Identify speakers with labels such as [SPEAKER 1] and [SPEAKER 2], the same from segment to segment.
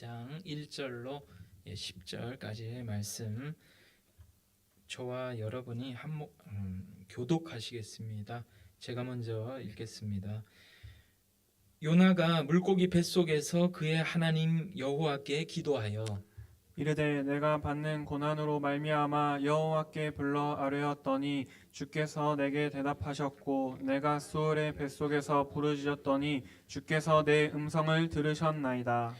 [SPEAKER 1] 2장 1절로 10절까지의 말씀 저와 여러분이 교독하시겠습니다. 제가 먼저 읽겠습니다. 요나가 물고기 뱃속에서 그의 하나님 여호와께 기도하여
[SPEAKER 2] 이르되 내가 받는 고난으로 말미암아 여호와께 불러 아뢰었더니 주께서 내게 대답하셨고 내가 수월의 뱃속에서 부르짖었더니 주께서 내 음성을 들으셨나이다.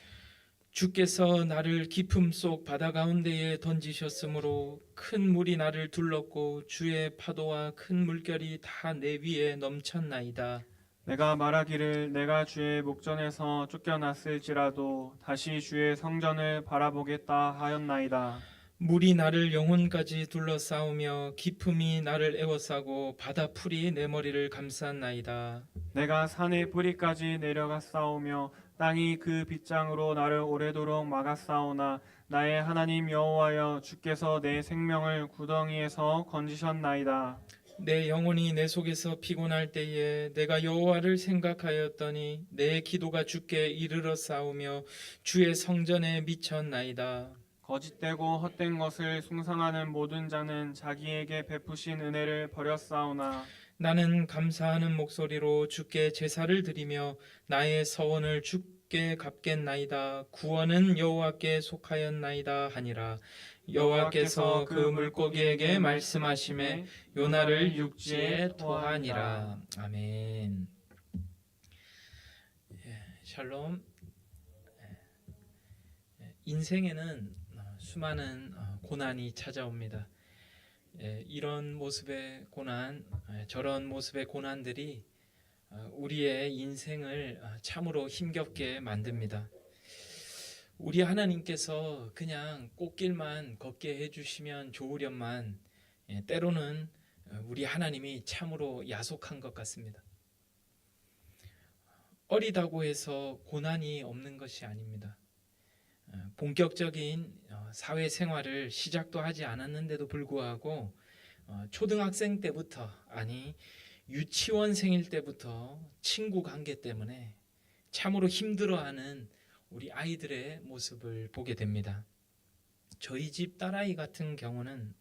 [SPEAKER 1] 주께서 나를 깊음 속 바다 가운데에 던지셨으므로 큰 물이 나를 둘렀고 주의 파도와 큰 물결이 다 내 위에 넘쳤나이다.
[SPEAKER 2] 내가 말하기를 내가 주의 목전에서 쫓겨났을지라도 다시 주의 성전을 바라보겠다 하였나이다.
[SPEAKER 1] 물이 나를 영혼까지 둘러싸우며 깊음이 나를 에워싸고 바다 풀이 내 머리를 감쌌나이다.
[SPEAKER 2] 내가 산의 뿌리까지 내려갔사오며 땅이 그 빗장으로 나를 오래도록 막았사오나 나의 하나님 여호와여 주께서 내 생명을 구덩이에서 건지셨나이다.
[SPEAKER 1] 내 영혼이 내 속에서 피곤할 때에 내가 여호와를 생각하였더니 내 기도가 주께 이르러 싸우며 주의 성전에 미쳤나이다.
[SPEAKER 2] 거짓되고 헛된 것을 숭상하는 모든 자는 자기에게 베푸신 은혜를 버렸사오나
[SPEAKER 1] 나는 감사하는 목소리로 주께 제사를 드리며 나의 서원을 주께 갚겠나이다. 구원은 여호와께 속하였나이다 하니라. 여호와께서 그 물고기에게 말씀하시매 요나를 육지에 토하니라. 아멘. 샬롬. 인생에는 수많은 고난이 찾아옵니다. 이런 모습의 고난, 저런 모습의 고난들이 우리의 인생을 참으로 힘겹게 만듭니다. 우리 하나님께서 그냥 꽃길만 걷게 해주시면 좋으련만 때로는 우리 하나님이 참으로 야속한 것 같습니다. 어리다고 해서 고난이 없는 것이 아닙니다. 본격적인 사회생활을 시작도 하지 않았는데도 불구하고 초등학생 때부터 아니 유치원생일 때부터 친구 관계 때문에 참으로 힘들어하는 우리 아이들의 모습을 보게 됩니다. 저희 집 딸아이 같은 경우는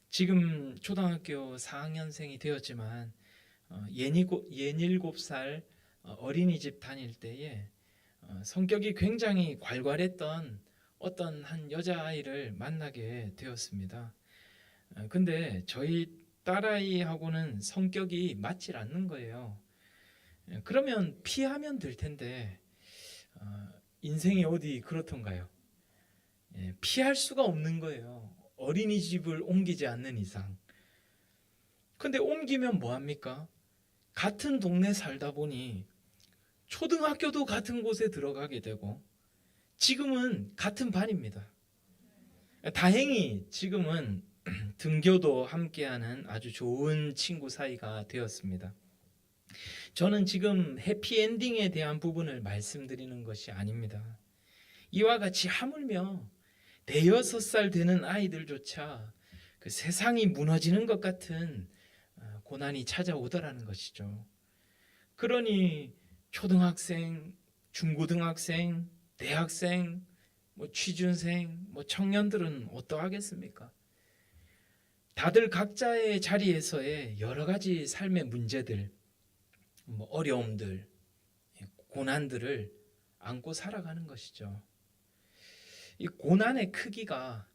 [SPEAKER 1] 지금 초등학교 4학년생이 되었지만 67살 어린이집 다닐 때에 성격이 굉장히 괄괄했던 어떤 한 여자아이를 만나게 되었습니다. 근데 저희 딸아이하고는 성격이 맞질 않는 거예요. 그러면 피하면 될 텐데 인생이 어디 그렇던가요? 피할 수가 없는 거예요. 어린이집을 옮기지 않는 이상. 근데 옮기면 뭐합니까? 같은 동네 살다 보니 초등학교도 같은 곳에 들어가게 되고 지금은 같은 반입니다. 다행히 지금은 등교도 함께하는 아주 좋은 친구 사이가 되었습니다. 저는 지금 해피엔딩에 대한 부분을 말씀드리는 것이 아닙니다. 이와 같이 하물며 대여섯 살 되는 아이들조차 그 세상이 무너지는 것 같은 고난이 찾아오더라는 것이죠. 그러니 초등학생, 중고등학생, 대학생, 취준생, 청년들은 어떠하겠습니까? 다들 각자의 자리에서의 여러 가지 삶의 문제들, 어려움들, 고난들을 안고 살아가는 것이죠. 이 고난의 크기가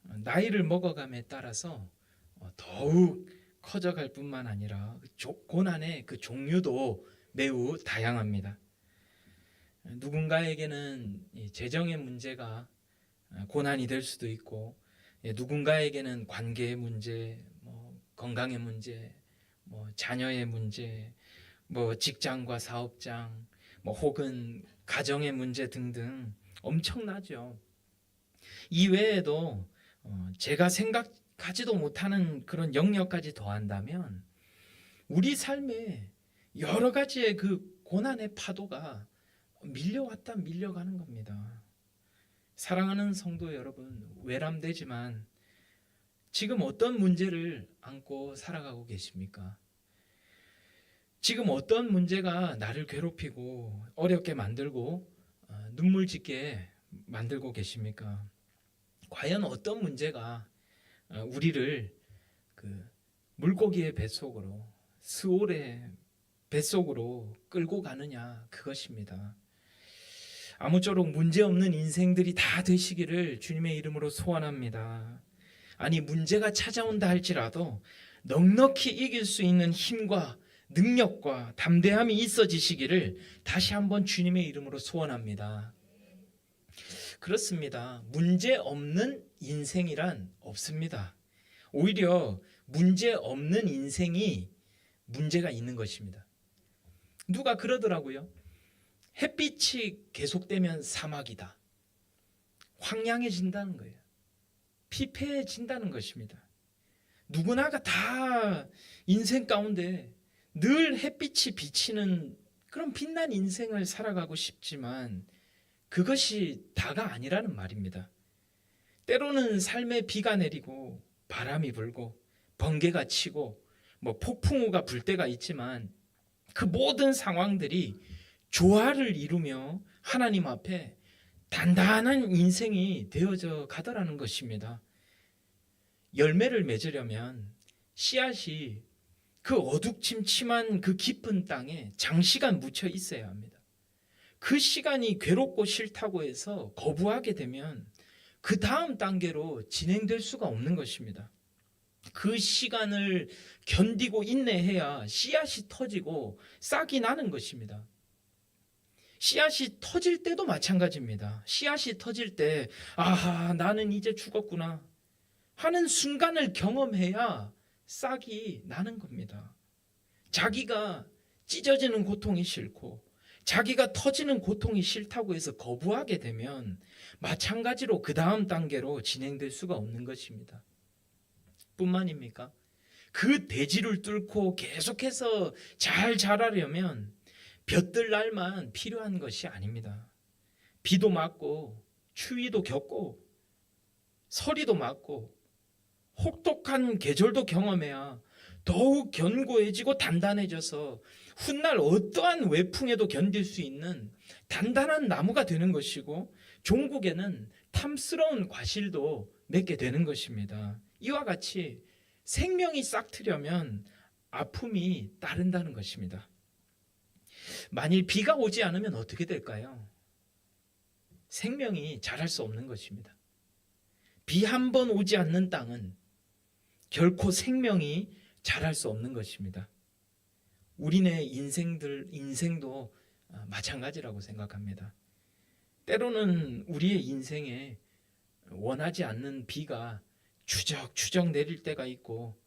[SPEAKER 1] 나이를 먹어감에 따라서 더욱 커져갈 뿐만 아니라 고난의 그 종류도 매우 다양합니다. 누군가에게는 재정의 문제가 고난이 될 수도 있고 누군가에게는 관계의 문제, 건강의 문제, 자녀의 문제, 직장과 사업장, 혹은 가정의 문제 등등 엄청나죠. 이외에도 제가 생각하지도 못하는 그런 영역까지 더한다면 우리 삶에 여러 가지의 그 고난의 파도가 밀려왔다 밀려가는 겁니다. 사랑하는 성도 여러분, 외람되지만 지금 어떤 문제를 안고 살아가고 계십니까? 지금 어떤 문제가 나를 괴롭히고 어렵게 만들고 눈물 짓게 만들고 계십니까? 과연 어떤 문제가 우리를 그 물고기의 뱃속으로, 스올의 뱃속으로 끌고 가느냐, 그것입니다. 아무쪼록 문제없는 인생들이 다 되시기를 주님의 이름으로 소원합니다. 아니, 문제가 찾아온다 할지라도 넉넉히 이길 수 있는 힘과 능력과 담대함이 있어지시기를 다시 한번 주님의 이름으로 소원합니다. 그렇습니다. 문제 없는 인생이란 없습니다. 오히려 문제 없는 인생이 문제가 있는 것입니다. 누가 그러더라고요. 햇빛이 계속되면 사막이다. 황량해진다는 거예요. 피폐해진다는 것입니다. 누구나가 다 인생 가운데 늘 햇빛이 비치는 그런 빛난 인생을 살아가고 싶지만 그것이 다가 아니라는 말입니다. 때로는 삶에 비가 내리고 바람이 불고 번개가 치고 폭풍우가 불 때가 있지만 그 모든 상황들이 조화를 이루며 하나님 앞에 단단한 인생이 되어져 가더라는 것입니다. 열매를 맺으려면 씨앗이 그 어둑침침한 그 깊은 땅에 장시간 묻혀 있어야 합니다. 그 시간이 괴롭고 싫다고 해서 거부하게 되면 그 다음 단계로 진행될 수가 없는 것입니다. 그 시간을 견디고 인내해야 씨앗이 터지고 싹이 나는 것입니다. 씨앗이 터질 때도 마찬가지입니다. 씨앗이 터질 때 아하, 나는 이제 죽었구나 하는 순간을 경험해야 싹이 나는 겁니다. 자기가 찢어지는 고통이 싫고 자기가 터지는 고통이 싫다고 해서 거부하게 되면 마찬가지로 그 다음 단계로 진행될 수가 없는 것입니다. 뿐만입니까? 그 대지를 뚫고 계속해서 잘 자라려면 볕들 날만 필요한 것이 아닙니다. 비도 맞고 추위도 겪고 서리도 맞고 혹독한 계절도 경험해야 더욱 견고해지고 단단해져서 훗날 어떠한 외풍에도 견딜 수 있는 단단한 나무가 되는 것이고 종국에는 탐스러운 과실도 맺게 되는 것입니다. 이와 같이 생명이 싹트려면 아픔이 따른다는 것입니다. 만일 비가 오지 않으면 어떻게 될까요? 생명이 자랄 수 없는 것입니다. 비 한 번 오지 않는 땅은 결코 생명이 자랄 수 없는 것입니다. 우리네 인생도 마찬가지라고 생각합니다. 때로는 우리의 인생에 원하지 않는 비가 추적추적 내릴 때가 있고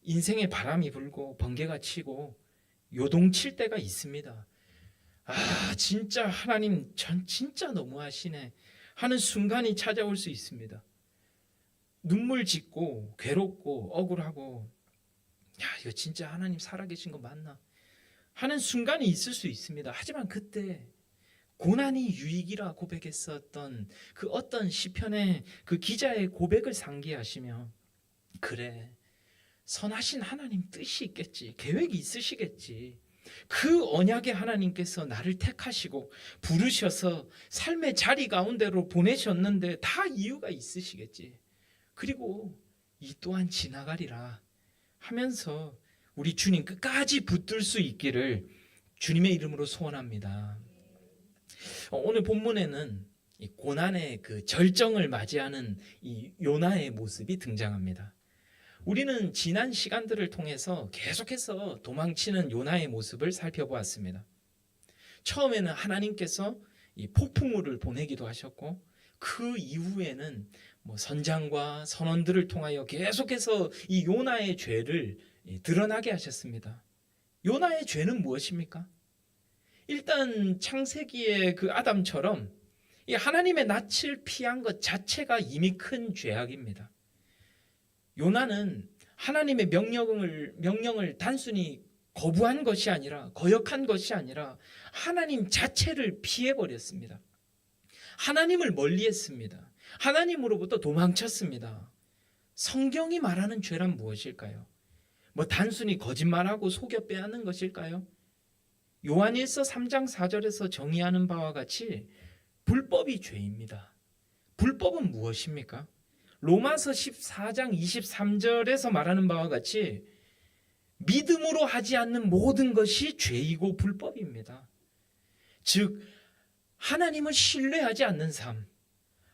[SPEAKER 1] 인생에 바람이 불고 번개가 치고 요동칠 때가 있습니다. 아, 진짜 하나님 전 진짜 너무하시네 하는 순간이 찾아올 수 있습니다. 눈물 짓고 괴롭고 억울하고 야, 이거 진짜 하나님 살아계신 거 맞나 하는 순간이 있을 수 있습니다. 하지만 그때 고난이 유익이라 고백했었던 그 어떤 시편의 그 기자의 고백을 상기하시며 그래, 선하신 하나님 뜻이 있겠지, 계획이 있으시겠지. 그 언약의 하나님께서 나를 택하시고 부르셔서 삶의 자리 가운데로 보내셨는데 다 이유가 있으시겠지. 그리고 이 또한 지나가리라 하면서 우리 주님 끝까지 붙들 수 있기를 주님의 이름으로 소원합니다. 오늘 본문에는 이 고난의 그 절정을 맞이하는 이 요나의 모습이 등장합니다. 우리는 지난 시간들을 통해서 계속해서 도망치는 요나의 모습을 살펴보았습니다. 처음에는 하나님께서 이 폭풍우를 보내기도 하셨고 그 이후에는 선장과 선원들을 통하여 계속해서 이 요나의 죄를 드러나게 하셨습니다. 요나의 죄는 무엇입니까? 일단 창세기의 그 아담처럼 이 하나님의 낯을 피한 것 자체가 이미 큰 죄악입니다. 요나는 하나님의 명령을 단순히 거부한 것이 아니라 거역한 것이 아니라 하나님 자체를 피해버렸습니다. 하나님을 멀리했습니다. 하나님으로부터 도망쳤습니다. 성경이 말하는 죄란 무엇일까요? 단순히 거짓말하고 속여 빼앗는 것일까요? 요한일서 3장 4절에서 정의하는 바와 같이 불법이 죄입니다. 불법은 무엇입니까? 로마서 14장 23절에서 말하는 바와 같이 믿음으로 하지 않는 모든 것이 죄이고 불법입니다. 즉 하나님을 신뢰하지 않는 삶,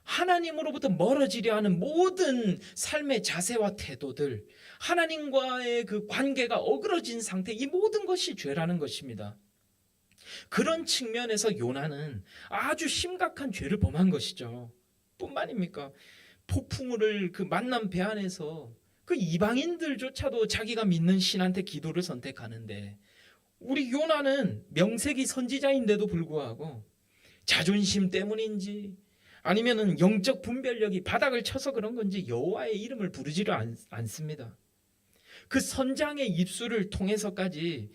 [SPEAKER 1] 하나님으로부터 멀어지려 하는 모든 삶의 자세와 태도들, 하나님과의 그 관계가 어그러진 상태, 이 모든 것이 죄라는 것입니다. 그런 측면에서 요나는 아주 심각한 죄를 범한 것이죠. 뿐만입니까? 폭풍우를 그 만난 배 안에서 그 이방인들조차도 자기가 믿는 신한테 기도를 선택하는데, 우리 요나는 명색이 선지자인데도 불구하고 자존심 때문인지 아니면은 영적 분별력이 바닥을 쳐서 그런 건지 여호와의 이름을 부르지를 않습니다. 그 선장의 입술을 통해서까지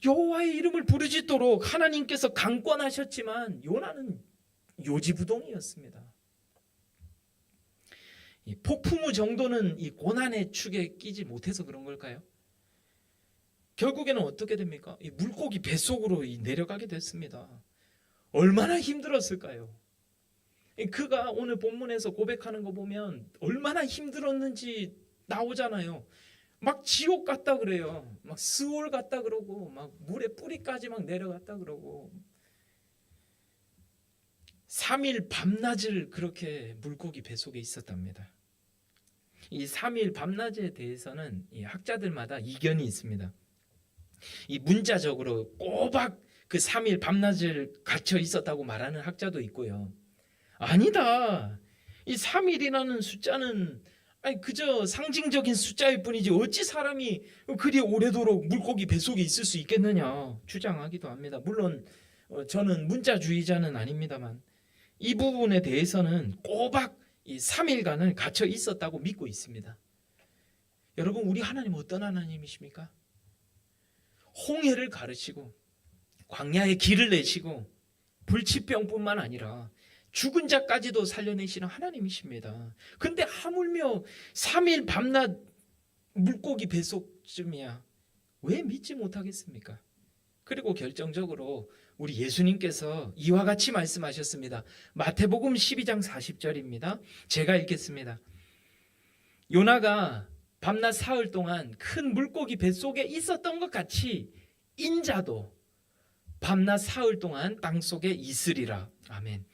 [SPEAKER 1] 여호와의 이름을 부르짖도록 하나님께서 강권하셨지만 요나는 요지부동이었습니다. 이 폭풍우 정도는 이 고난의 축에 끼지 못해서 그런 걸까요? 결국에는 어떻게 됩니까? 이 물고기 뱃속으로 내려가게 됐습니다. 얼마나 힘들었을까요? 그가 오늘 본문에서 고백하는 거 보면 얼마나 힘들었는지 나오잖아요. 막 지옥 같다 그래요. 막 스올 같다 그러고, 막 물의 뿌리까지 막 내려갔다 그러고, 3일 밤낮을 그렇게 물고기 뱃속에 있었답니다. 이 3일 밤낮에 대해서는 이 학자들마다 이견이 있습니다. 이 문자적으로 꼬박 그 3일 밤낮을 갇혀 있었다고 말하는 학자도 있고요. 아니다. 이 3일이라는 숫자는 그저 상징적인 숫자일 뿐이지 어찌 사람이 그리 오래도록 물고기 뱃속에 있을 수 있겠느냐 주장하기도 합니다. 물론 저는 문자주의자는 아닙니다만 이 부분에 대해서는 꼬박 이 3일간을 갇혀 있었다고 믿고 있습니다. 여러분, 우리 하나님 어떤 하나님이십니까? 홍해를 가르치고 광야에 길을 내시고 불치병뿐만 아니라 죽은 자까지도 살려내시는 하나님이십니다. 근데 하물며 3일 밤낮 물고기 뱃속쯤이야 왜 믿지 못하겠습니까? 그리고 결정적으로 우리 예수님께서 이와 같이 말씀하셨습니다. 마태복음 12장 40절입니다. 제가 읽겠습니다. 요나가 밤낮 사흘 동안 큰 물고기 뱃속에 있었던 것 같이 인자도 밤낮 사흘 동안 땅속에 있으리라. 아멘.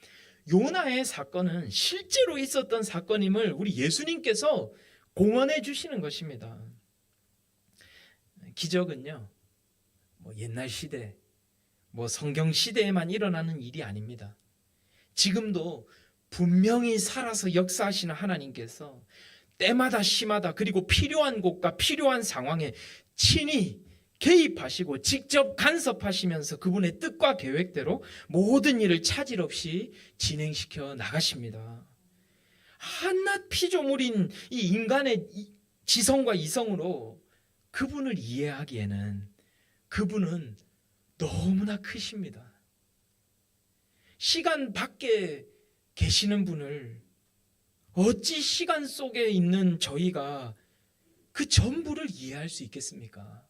[SPEAKER 1] 요나의 사건은 실제로 있었던 사건임을 우리 예수님께서 공언해 주시는 것입니다. 기적은요, 옛날 시대, 성경 시대에만 일어나는 일이 아닙니다. 지금도 분명히 살아서 역사하시는 하나님께서 때마다 시마다 그리고 필요한 곳과 필요한 상황에 친히 개입하시고 직접 간섭하시면서 그분의 뜻과 계획대로 모든 일을 차질 없이 진행시켜 나가십니다. 한낱 피조물인 이 인간의 지성과 이성으로 그분을 이해하기에는 그분은 너무나 크십니다. 시간 밖에 계시는 분을 어찌 시간 속에 있는 저희가 그 전부를 이해할 수 있겠습니까?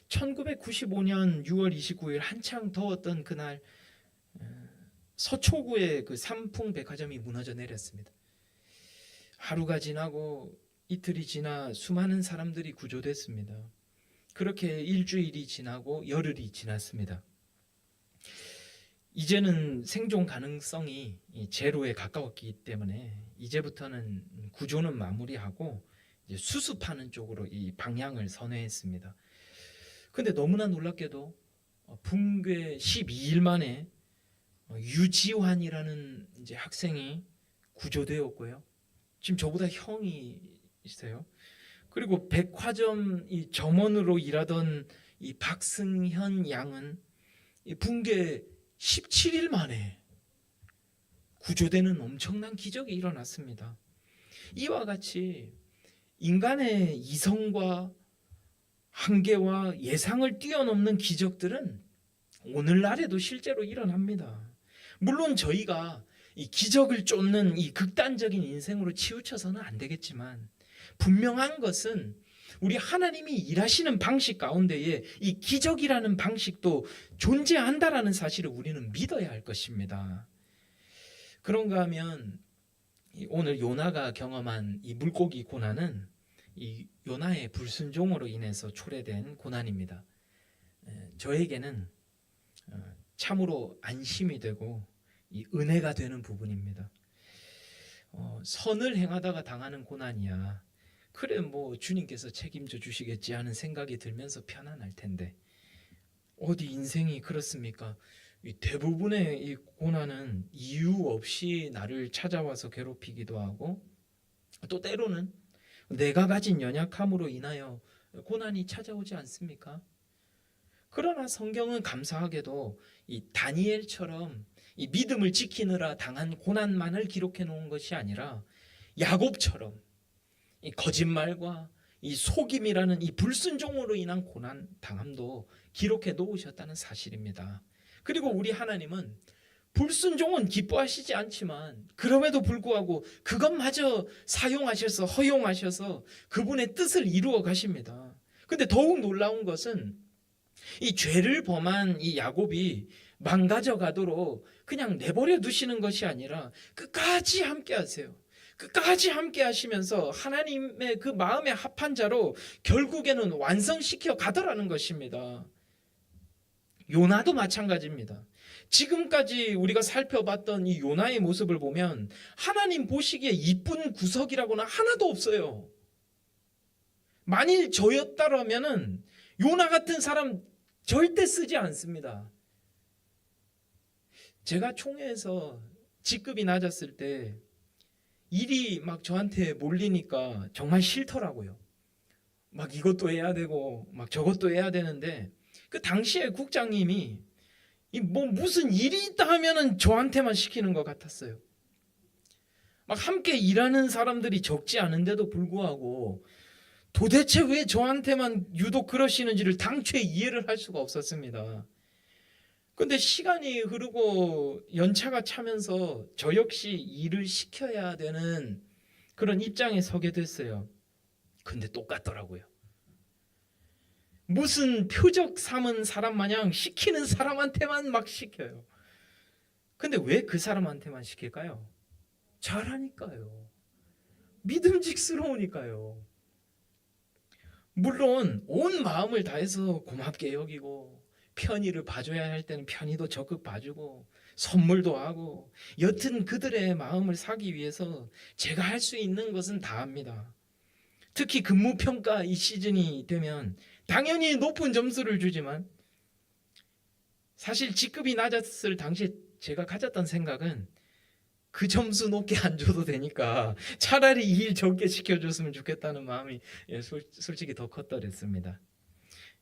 [SPEAKER 1] 1995년 6월 29일 한창 더웠던 그날 서초구의 그 삼풍백화점이 무너져 내렸습니다. 하루가 지나고 이틀이 지나 수많은 사람들이 구조됐습니다. 그렇게 일주일이 지나고 열흘이 지났습니다. 이제는 생존 가능성이 제로에 가까웠기 때문에 이제부터는 구조는 마무리하고 이제 수습하는 쪽으로 이 방향을 선회했습니다. 근데 너무나 놀랍게도 붕괴 12일 만에 유지환이라는 이제 학생이 구조되었고요. 지금 저보다 형이 있어요. 그리고 백화점 이 점원으로 일하던 이 박승현 양은 이 붕괴 17일 만에 구조되는 엄청난 기적이 일어났습니다. 이와 같이 인간의 이성과 한계와 예상을 뛰어넘는 기적들은 오늘날에도 실제로 일어납니다. 물론 저희가 이 기적을 쫓는 이 극단적인 인생으로 치우쳐서는 안 되겠지만 분명한 것은 우리 하나님이 일하시는 방식 가운데에 이 기적이라는 방식도 존재한다라는 사실을 우리는 믿어야 할 것입니다. 그런가 하면 오늘 요나가 경험한 이 물고기 고난은 이 요나의 불순종으로 인해서 초래된 고난입니다. 저에게는 참으로 안심이 되고 이 은혜가 되는 부분입니다. 선을 행하다가 당하는 고난이야. 그래 뭐 주님께서 책임져 주시겠지 하는 생각이 들면서 편안할 텐데 어디 인생이 그렇습니까? 이 대부분의 이 고난은 이유 없이 나를 찾아와서 괴롭히기도 하고 또 때로는 내가 가진 연약함으로 인하여 고난이 찾아오지 않습니까? 그러나 성경은 감사하게도 이 다니엘처럼 이 믿음을 지키느라 당한 고난만을 기록해 놓은 것이 아니라 야곱처럼 이 거짓말과 이 속임이라는 이 불순종으로 인한 고난 당함도 기록해 놓으셨다는 사실입니다. 그리고 우리 하나님은 불순종은 기뻐하시지 않지만 그럼에도 불구하고 그것마저 사용하셔서 허용하셔서 그분의 뜻을 이루어 가십니다. 근데 더욱 놀라운 것은 이 죄를 범한 이 야곱이 망가져 가도록 그냥 내버려 두시는 것이 아니라 끝까지 함께 하세요. 끝까지 함께 하시면서 하나님의 그 마음에 합한 자로 결국에는 완성시켜 가더라는 것입니다. 요나도 마찬가지입니다. 지금까지 우리가 살펴봤던 이 요나의 모습을 보면 하나님 보시기에 이쁜 구석이라고는 하나도 없어요. 만일 저였다라면은 요나 같은 사람 절대 쓰지 않습니다. 제가 총회에서 직급이 낮았을 때 일이 막 저한테 몰리니까 정말 싫더라고요. 막 이것도 해야 되고 막 저것도 해야 되는데 그 당시에 국장님이 뭐 무슨 일이 있다 하면은 저한테만 시키는 것 같았어요. 막 함께 일하는 사람들이 적지 않은데도 불구하고 도대체 왜 저한테만 유독 그러시는지를 당초에 이해를 할 수가 없었습니다. 근데 시간이 흐르고 연차가 차면서 저 역시 일을 시켜야 되는 그런 입장에 서게 됐어요. 근데 똑같더라고요. 무슨 표적 삼은 사람 마냥 시키는 사람한테만 막 시켜요. 근데 왜 그 사람한테만 시킬까요? 잘하니까요. 믿음직스러우니까요. 물론 온 마음을 다해서 고맙게 여기고 편의를 봐줘야 할 때는 편의도 적극 봐주고 선물도 하고 여튼 그들의 마음을 사기 위해서 제가 할 수 있는 것은 다 합니다. 특히 근무평가 이 시즌이 되면 당연히 높은 점수를 주지만 사실 직급이 낮았을 당시에 제가 가졌던 생각은 그 점수 높게 안 줘도 되니까 차라리 이 일 적게 시켜줬으면 좋겠다는 마음이 솔직히 더 컸더랬습니다.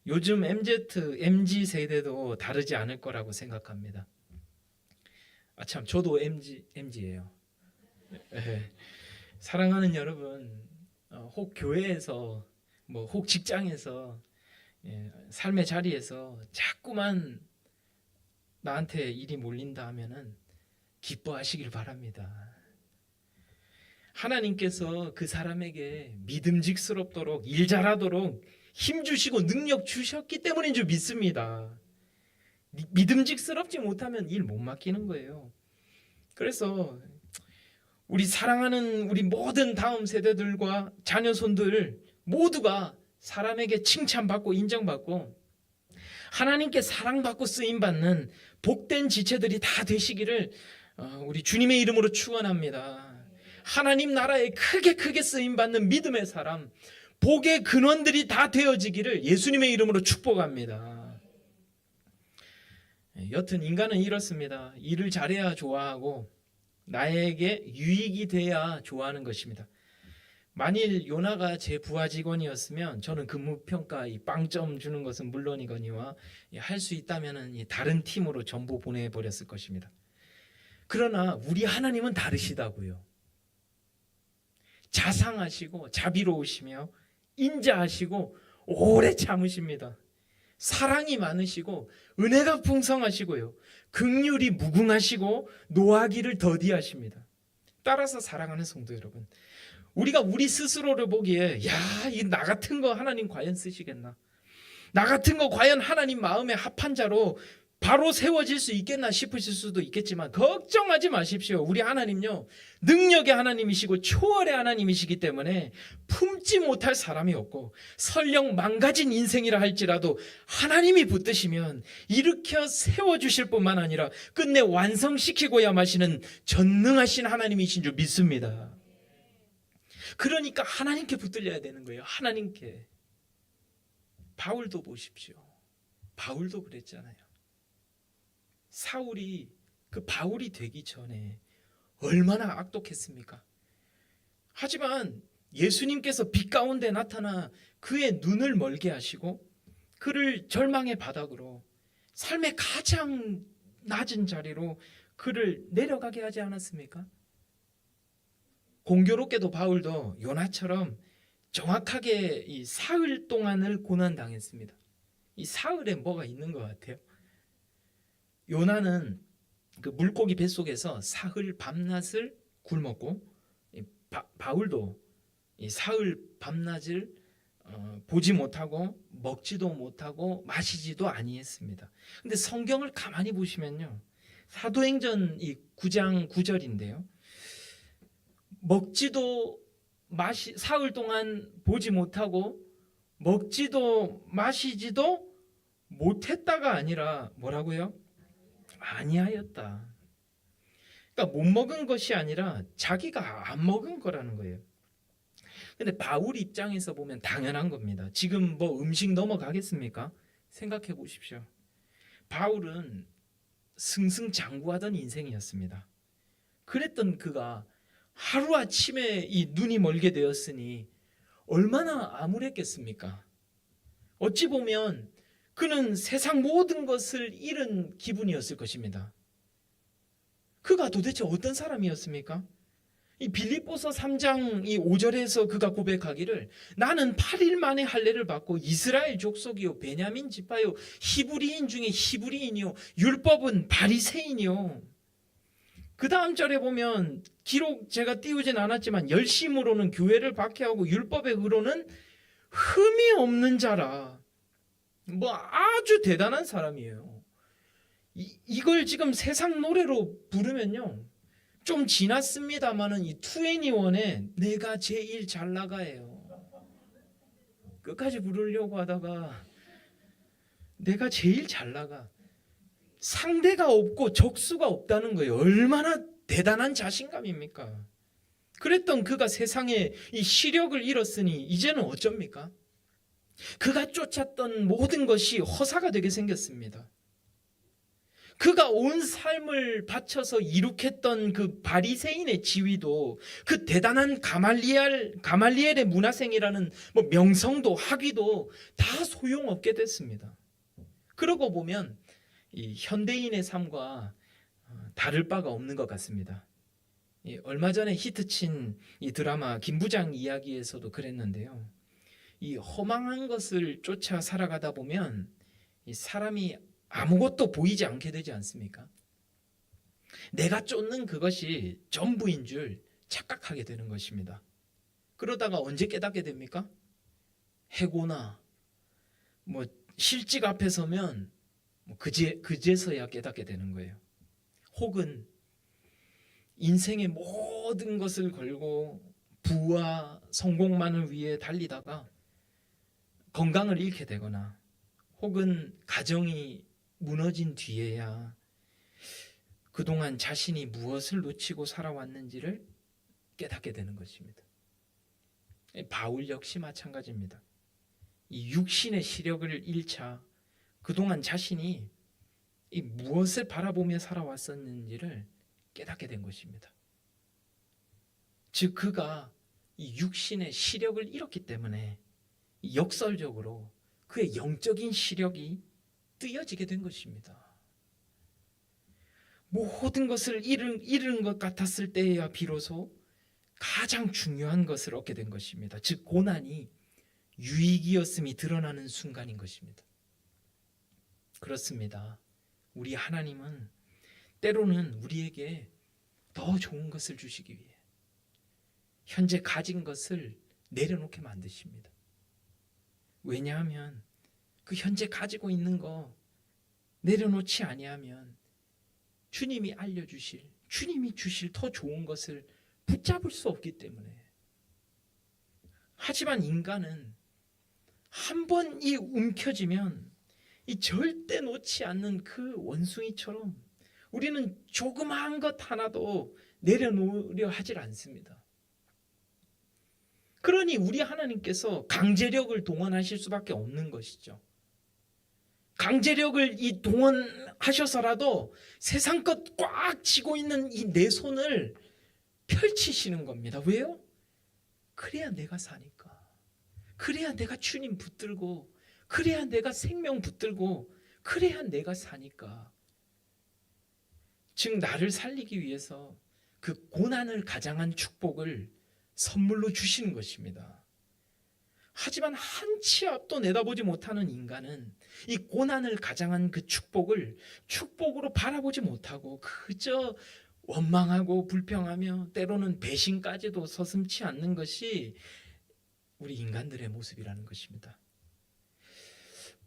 [SPEAKER 1] 요즘 MZ 세대도 다르지 않을 거라고 생각합니다. 참 저도 MZ예요. 사랑하는 여러분, 혹 교회에서 혹 직장에서 삶의 자리에서 자꾸만 나한테 일이 몰린다 하면은 기뻐하시길 바랍니다. 하나님께서 그 사람에게 믿음직스럽도록 일 잘하도록 힘 주시고 능력 주셨기 때문인 줄 믿습니다. 믿음직스럽지 못하면 일 못 맡기는 거예요. 그래서 우리 사랑하는 우리 모든 다음 세대들과 자녀손들 모두가 사람에게 칭찬받고 인정받고 하나님께 사랑받고 쓰임받는 복된 지체들이 다 되시기를 우리 주님의 이름으로 축원합니다. 하나님 나라에 크게 쓰임받는 믿음의 사람, 복의 근원들이 다 되어지기를 예수님의 이름으로 축복합니다. 여튼 인간은 이렇습니다. 일을 잘해야 좋아하고 나에게 유익이 돼야 좋아하는 것입니다. 만일 요나가 제 부하 직원이었으면 저는 근무평가 이 빵점 주는 것은 물론이거니와 할 수 있다면 다른 팀으로 전부 보내버렸을 것입니다. 그러나 우리 하나님은 다르시다고요. 자상하시고 자비로우시며 인자하시고 오래 참으십니다. 사랑이 많으시고 은혜가 풍성하시고요. 긍휼이 무궁하시고 노하기를 더디하십니다. 따라서 사랑하는 성도 여러분, 우리가 우리 스스로를 보기에 야, 이 나 같은 거 하나님 과연 쓰시겠나? 나 같은 거 과연 하나님 마음에 합한 자로 바로 세워질 수 있겠나 싶으실 수도 있겠지만 걱정하지 마십시오. 우리 하나님요, 능력의 하나님이시고 초월의 하나님이시기 때문에 품지 못할 사람이 없고, 설령 망가진 인생이라 할지라도 하나님이 붙드시면 일으켜 세워주실 뿐만 아니라 끝내 완성시키고야 마시는 전능하신 하나님이신 줄 믿습니다. 그러니까 하나님께 붙들려야 되는 거예요. 하나님께. 바울도 보십시오. 바울도 그랬잖아요. 사울이 그 바울이 되기 전에 얼마나 악독했습니까? 하지만 예수님께서 빛 가운데 나타나 그의 눈을 멀게 하시고 그를 절망의 바닥으로, 삶의 가장 낮은 자리로 그를 내려가게 하지 않았습니까? 공교롭게도 바울도 요나처럼 정확하게 이 사흘 동안을 고난당했습니다. 이 사흘에 뭐가 있는 것 같아요? 요나는 그 물고기 뱃속에서 사흘 밤낮을 굶었고, 바울도 이 사흘 밤낮을 보지 못하고 먹지도 못하고 마시지도 아니했습니다. 근데 성경을 가만히 보시면요, 사도행전 이 9장 9절인데요, 사흘 동안 보지 못하고 먹지도 마시지도 못했다가 아니라 뭐라고요? 아니하였다. 그러니까 못 먹은 것이 아니라 자기가 안 먹은 거라는 거예요. 근데 바울 입장에서 보면 당연한 겁니다. 지금 뭐 음식 넘어가겠습니까? 생각해 보십시오. 바울은 승승장구하던 인생이었습니다. 그랬던 그가 하루아침에 이 눈이 멀게 되었으니 얼마나 암울했겠습니까? 어찌 보면 그는 세상 모든 것을 잃은 기분이었을 것입니다. 그가 도대체 어떤 사람이었습니까? 이 빌립보서 3장 이 5절에서 그가 고백하기를, 나는 8일 만에 할례를 받고 이스라엘 족속이요 베냐민 지파요 히브리인 중에 히브리인이요 율법은 바리새인이요. 그 다음 절에 보면 기록 제가 띄우진 않았지만 열심으로는 교회를 박해하고 율법의 의로는 흠이 없는 자라. 뭐 아주 대단한 사람이에요. 이걸 지금 세상 노래로 부르면요 좀 지났습니다만은 이 2NE1에 내가 제일 잘 나가예요. 끝까지 부르려고 하다가 내가 제일 잘 나가. 상대가 없고 적수가 없다는 거예요. 얼마나 대단한 자신감입니까? 그랬던 그가 세상에 이 시력을 잃었으니 이제는 어쩝니까? 그가 쫓았던 모든 것이 허사가 되게 생겼습니다. 그가 온 삶을 바쳐서 이룩했던 그 바리새인의 지위도, 그 대단한 가말리엘의 문화생이라는 뭐 명성도 학위도 다 소용없게 됐습니다. 그러고 보면 이 현대인의 삶과 다를 바가 없는 것 같습니다. 얼마 전에 히트친 이 드라마 김부장 이야기에서도 그랬는데요. 이 허망한 것을 쫓아 살아가다 보면 이 사람이 아무것도 보이지 않게 되지 않습니까? 내가 쫓는 그것이 전부인 줄 착각하게 되는 것입니다. 그러다가 언제 깨닫게 됩니까? 해고나 뭐 실직 앞에 서면 그제서야 깨닫게 되는 거예요. 혹은 인생의 모든 것을 걸고 부와 성공만을 위해 달리다가 건강을 잃게 되거나, 혹은 가정이 무너진 뒤에야 그동안 자신이 무엇을 놓치고 살아왔는지를 깨닫게 되는 것입니다. 바울 역시 마찬가지입니다. 이 육신의 시력을 잃자 그동안 자신이 이 무엇을 바라보며 살아왔었는지를 깨닫게 된 것입니다. 즉 그가 이 육신의 시력을 잃었기 때문에 역설적으로 그의 영적인 시력이 뜨여지게 된 것입니다. 모든 것을 잃은 것 같았을 때에야 비로소 가장 중요한 것을 얻게 된 것입니다. 즉 고난이 유익이었음이 드러나는 순간인 것입니다. 그렇습니다. 우리 하나님은 때로는 우리에게 더 좋은 것을 주시기 위해, 현재 가진 것을 내려놓게 만드십니다. 왜냐하면 그 현재 가지고 있는 거 내려놓지 아니하면 주님이 알려주실, 주님이 주실 더 좋은 것을 붙잡을 수 없기 때문에. 하지만 인간은 한 번 이 움켜쥐면 이 절대 놓지 않는 그 원숭이처럼 우리는 조그마한 것 하나도 내려놓으려 하질 않습니다. 그러니 우리 하나님께서 강제력을 동원하실 수밖에 없는 것이죠. 강제력을 이 동원하셔서라도 세상 것 꽉 쥐고 있는 이 내 손을 펼치시는 겁니다. 왜요? 그래야 내가 사니까. 그래야 내가 주님 붙들고, 그래야 내가 생명 붙들고, 그래야 내가 사니까. 즉 나를 살리기 위해서 그 고난을 가장한 축복을 선물로 주시는 것입니다. 하지만 한 치 앞도 내다보지 못하는 인간은 이 고난을 가장한 그 축복을 축복으로 바라보지 못하고 그저 원망하고 불평하며 때로는 배신까지도 서슴지 않는 것이 우리 인간들의 모습이라는 것입니다.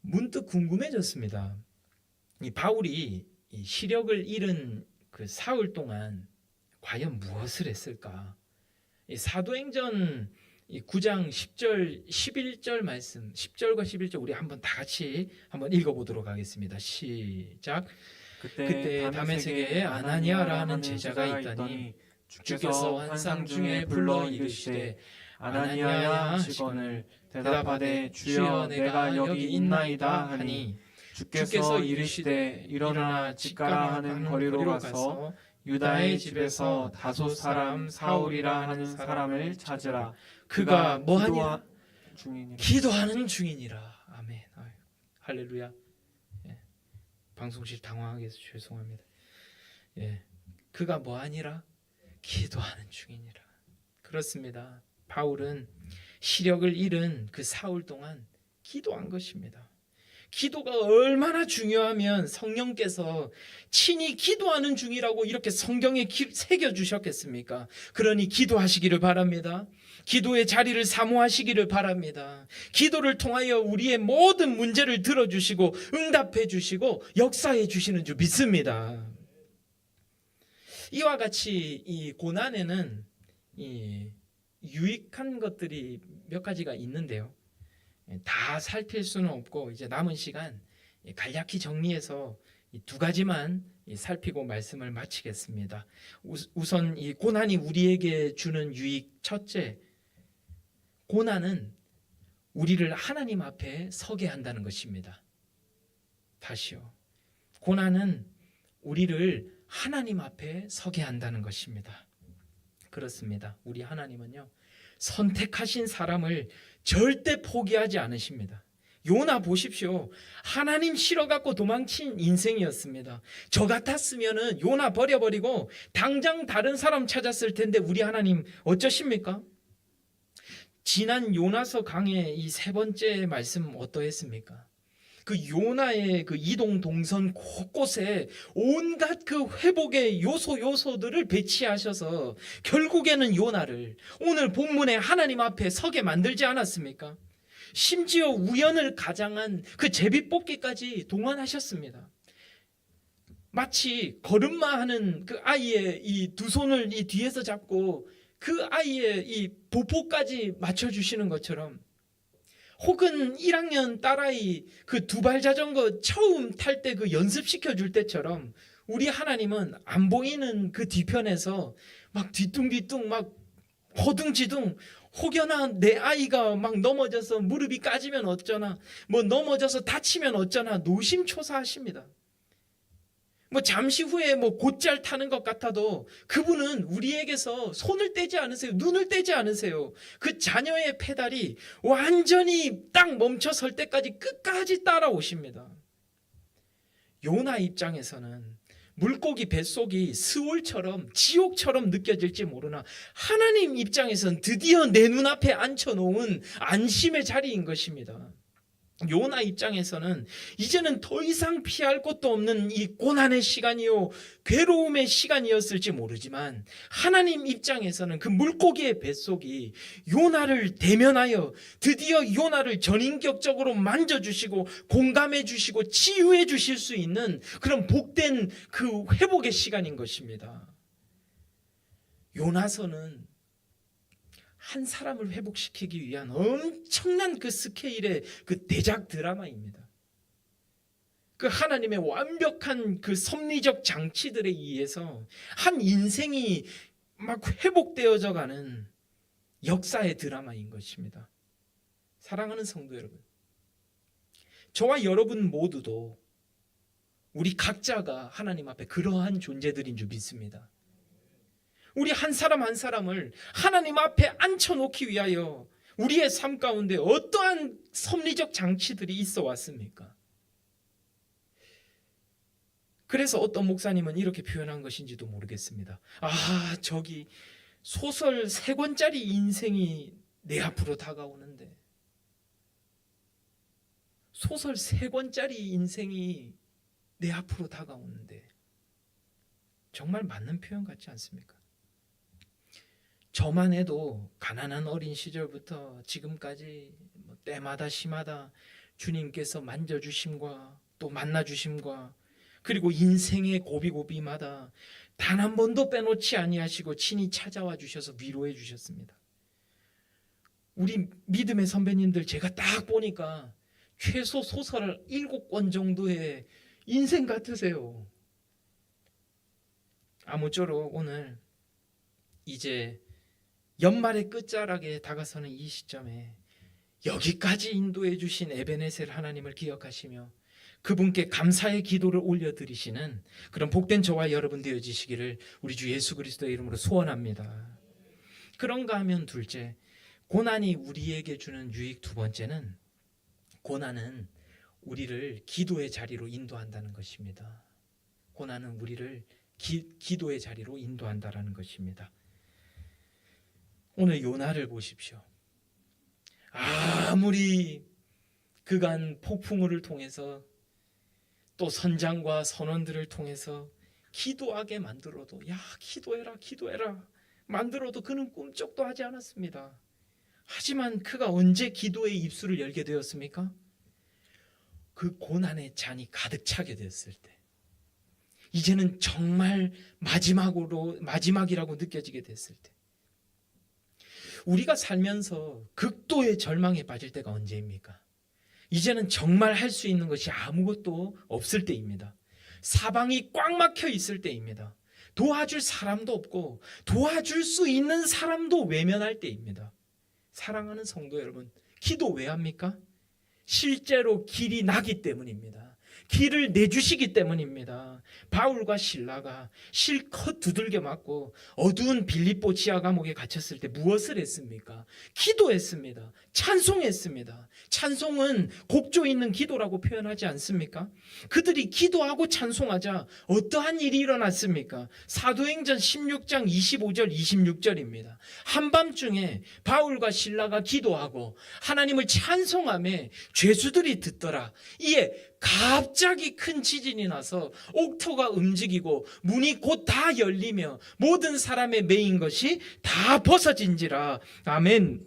[SPEAKER 1] 문득 궁금해졌습니다. 이 바울이 이 시력을 잃은 그 사흘 동안 과연 무엇을 했을까? 이 사도행전 9장 10절 11절 말씀, 10절과 11절 우리 한번 다 같이 한번 읽어보도록 하겠습니다. 시작. 그때 다메섹에 아나니아라 하는 제자가 있더니 주께서 환상 중에 불러 이르시되 아나니아야 하시거늘 대답하되 주여 내가 여기 있나이다 하니 주께서 이르시되 일어나 집가라 하는 거리로 가서 유다의 집에서 다소 사람 사울이라 하는 사람을 찾으라. 그가 뭐하니라?
[SPEAKER 2] 중이니라.
[SPEAKER 1] 기도하는 중이니라. 아멘. 아유, 할렐루야. 예. 방송실 당황하게 해서 죄송합니다. 예. 그가 뭐하니라? 기도하는 중이니라. 그렇습니다. 바울은 시력을 잃은 그 사흘 동안 기도한 것입니다. 기도가 얼마나 중요하면 성령께서 친히 기도하는 중이라고 이렇게 성경에 새겨주셨겠습니까? 그러니 기도하시기를 바랍니다. 기도의 자리를 사모하시기를 바랍니다. 기도를 통하여 우리의 모든 문제를 들어주시고 응답해 주시고 역사해 주시는 줄 믿습니다. 이와 같이 이 고난에는 이 유익한 것들이 몇 가지가 있는데요. 다 살필 수는 없고 이제 남은 시간 간략히 정리해서 이 두 가지만 살피고 말씀을 마치겠습니다. 우선 이 고난이 우리에게 주는 유익 첫째, 고난은 우리를 하나님 앞에 서게 한다는 것입니다. 다시요. 고난은 우리를 하나님 앞에 서게 한다는 것입니다. 그렇습니다. 우리 하나님은요, 선택하신 사람을 절대 포기하지 않으십니다. 요나 보십시오. 하나님 싫어갖고 도망친 인생이었습니다. 저 같았으면은 요나 버려버리고 당장 다른 사람 찾았을 텐데 우리 하나님 어쩌십니까? 지난 요나서 강의 이 세 번째 말씀 어떠했습니까? 그 요나의 그 이동 동선 곳곳에 온갖 그 회복의 요소들을 배치하셔서 결국에는 요나를 오늘 본문에 하나님 앞에 서게 만들지 않았습니까? 심지어 우연을 가장한 그 제비뽑기까지 동원하셨습니다. 마치 걸음마하는 그 아이의 이 두 손을 이 뒤에서 잡고 그 아이의 이 보포까지 맞춰주시는 것처럼, 혹은 1학년 딸아이 그 두발 자전거 처음 탈 때 그 연습시켜 줄 때처럼 우리 하나님은 안 보이는 그 뒤편에서 막 뒤뚱뒤뚱 막 허둥지둥, 혹여나 내 아이가 막 넘어져서 무릎이 까지면 어쩌나, 뭐 넘어져서 다치면 어쩌나 노심초사하십니다. 뭐 잠시 후에 뭐 곧잘 타는 것 같아도 그분은 우리에게서 손을 떼지 않으세요. 눈을 떼지 않으세요. 그 자녀의 페달이 완전히 딱 멈춰 설 때까지 끝까지 따라오십니다. 요나 입장에서는 물고기 뱃속이 스올처럼 지옥처럼 느껴질지 모르나 하나님 입장에서는 드디어 내 눈앞에 앉혀놓은 안심의 자리인 것입니다. 요나 입장에서는 이제는 더 이상 피할 곳도 없는 이 고난의 시간이요 괴로움의 시간이었을지 모르지만 하나님 입장에서는 그 물고기의 뱃속이 요나를 대면하여 드디어 요나를 전인격적으로 만져주시고 공감해 주시고 치유해 주실 수 있는 그런 복된 그 회복의 시간인 것입니다. 요나서는 한 사람을 회복시키기 위한 엄청난 그 스케일의 그 대작 드라마입니다. 그 하나님의 완벽한 그 섭리적 장치들에 의해서 한 인생이 막 회복되어져 가는 역사의 드라마인 것입니다. 사랑하는 성도 여러분, 저와 여러분 모두도 우리 각자가 하나님 앞에 그러한 존재들인 줄 믿습니다. 우리 한 사람 한 사람을 하나님 앞에 앉혀놓기 위하여 우리의 삶 가운데 어떠한 섭리적 장치들이 있어 왔습니까? 그래서 어떤 목사님은 이렇게 표현한 것인지도 모르겠습니다. 저기 소설 3권짜리 인생이 내 앞으로 다가오는데, 소설 3권짜리 인생이 내 앞으로 다가오는데, 정말 맞는 표현 같지 않습니까? 저만 해도 가난한 어린 시절부터 지금까지 때마다 시마다 주님께서 만져주심과 또 만나주심과 그리고 인생의 고비고비마다 단 한 번도 빼놓지 아니하시고 친히 찾아와 주셔서 위로해 주셨습니다. 우리 믿음의 선배님들 제가 딱 보니까 최소 소설 7권 정도의 인생 같으세요. 아무쪼록 오늘 이제 연말의 끝자락에 다가서는 이 시점에 여기까지 인도해 주신 에베네셀 하나님을 기억하시며 그분께 감사의 기도를 올려드리시는 그런 복된 저와 여러분 되어지시기를 우리 주 예수 그리스도의 이름으로 소원합니다. 그런가 하면 둘째, 고난이 우리에게 주는 유익 두 번째는, 고난은 우리를 기도의 자리로 인도한다는 것입니다. 고난은 우리를 기도의 자리로 인도한다는 것입니다. 오늘 요나를 보십시오. 아무리 그간 폭풍우를 통해서 또 선장과 선원들을 통해서 기도하게 만들어도, 기도해라 만들어도 그는 꿈쩍도 하지 않았습니다. 하지만 그가 언제 기도의 입술을 열게 되었습니까? 그 고난의 잔이 가득 차게 되었을 때, 이제는 정말 마지막이라고 느껴지게 됐을 때, 우리가 살면서 극도의 절망에 빠질 때가 언제입니까? 이제는 정말 할 수 있는 것이 아무것도 없을 때입니다. 사방이 꽉 막혀 있을 때입니다. 도와줄 사람도 없고 도와줄 수 있는 사람도 외면할 때입니다. 사랑하는 성도 여러분, 기도 왜 합니까? 실제로 길이 나기 때문입니다. 길을 내주시기 때문입니다. 바울과 실라가 실컷 두들겨 맞고 어두운 빌립보 지하 감옥에 갇혔을 때 무엇을 했습니까? 기도했습니다. 찬송했습니다. 찬송은 곡조 있는 기도라고 표현하지 않습니까? 그들이 기도하고 찬송하자 어떠한 일이 일어났습니까? 사도행전 16장 25절 26절입니다. 한밤중에 바울과 실라가 기도하고 하나님을 찬송하며 죄수들이 듣더라. 이에 갑자기 큰 지진이 나서 옥토가 움직이고 문이 곧 다 열리며 모든 사람의 매인 것이 다 벗어진지라. 아멘.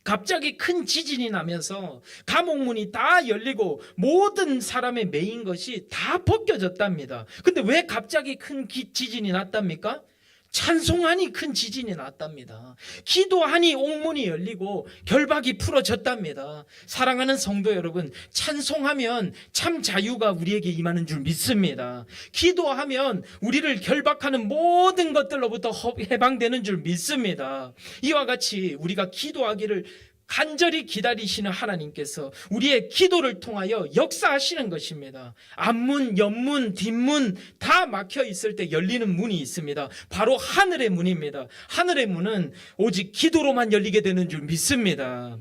[SPEAKER 1] 갑자기 큰 지진이 나면서 감옥문이 다 열리고 모든 사람의 매인 것이 다 벗겨졌답니다. 근데 왜 갑자기 큰 지진이 났답니까? 찬송하니 큰 지진이 났답니다. 기도하니 옥문이 열리고 결박이 풀어졌답니다. 사랑하는 성도 여러분, 찬송하면 참 자유가 우리에게 임하는 줄 믿습니다. 기도하면 우리를 결박하는 모든 것들로부터 해방되는 줄 믿습니다. 이와 같이 우리가 기도하기를 간절히 기다리시는 하나님께서 우리의 기도를 통하여 역사하시는 것입니다. 앞문, 옆문, 뒷문 다 막혀 있을 때 열리는 문이 있습니다. 바로 하늘의 문입니다. 하늘의 문은 오직 기도로만 열리게 되는 줄 믿습니다.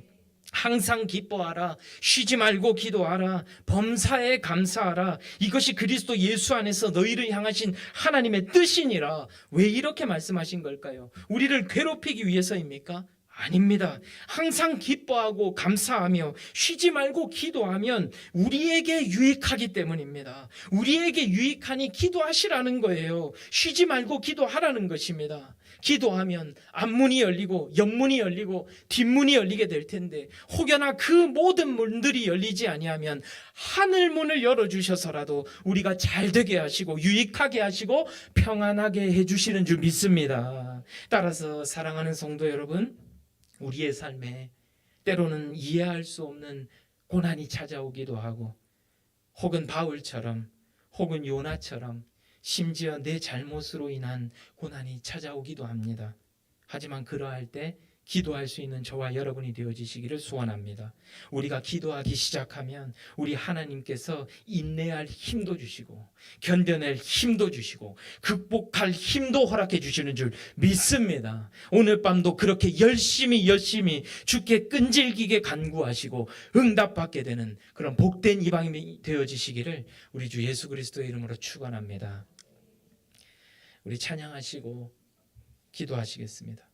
[SPEAKER 1] 항상 기뻐하라, 쉬지 말고 기도하라, 범사에 감사하라. 이것이 그리스도 예수 안에서 너희를 향하신 하나님의 뜻이니라. 왜 이렇게 말씀하신 걸까요? 우리를 괴롭히기 위해서입니까? 아닙니다. 항상 기뻐하고 감사하며 쉬지 말고 기도하면 우리에게 유익하기 때문입니다. 우리에게 유익하니 기도하시라는 거예요. 쉬지 말고 기도하라는 것입니다. 기도하면 앞문이 열리고 옆문이 열리고 뒷문이 열리게 될 텐데 혹여나 그 모든 문들이 열리지 아니하면 하늘 문을 열어주셔서라도 우리가 잘 되게 하시고 유익하게 하시고 평안하게 해주시는 줄 믿습니다. 따라서 사랑하는 성도 여러분, 우리의 삶에 때로는 이해할 수 없는 고난이 찾아오기도 하고 혹은 바울처럼 혹은 요나처럼 심지어 내 잘못으로 인한 고난이 찾아오기도 합니다. 하지만 그러할 때 기도할 수 있는 저와 여러분이 되어지시기를 소원합니다. 우리가 기도하기 시작하면 우리 하나님께서 인내할 힘도 주시고 견뎌낼 힘도 주시고 극복할 힘도 허락해 주시는 줄 믿습니다. 오늘 밤도 그렇게 열심히 주께 끈질기게 간구하시고 응답받게 되는 그런 복된 이방인이 되어지시기를 우리 주 예수 그리스도의 이름으로 축원합니다. 우리 찬양하시고 기도하시겠습니다.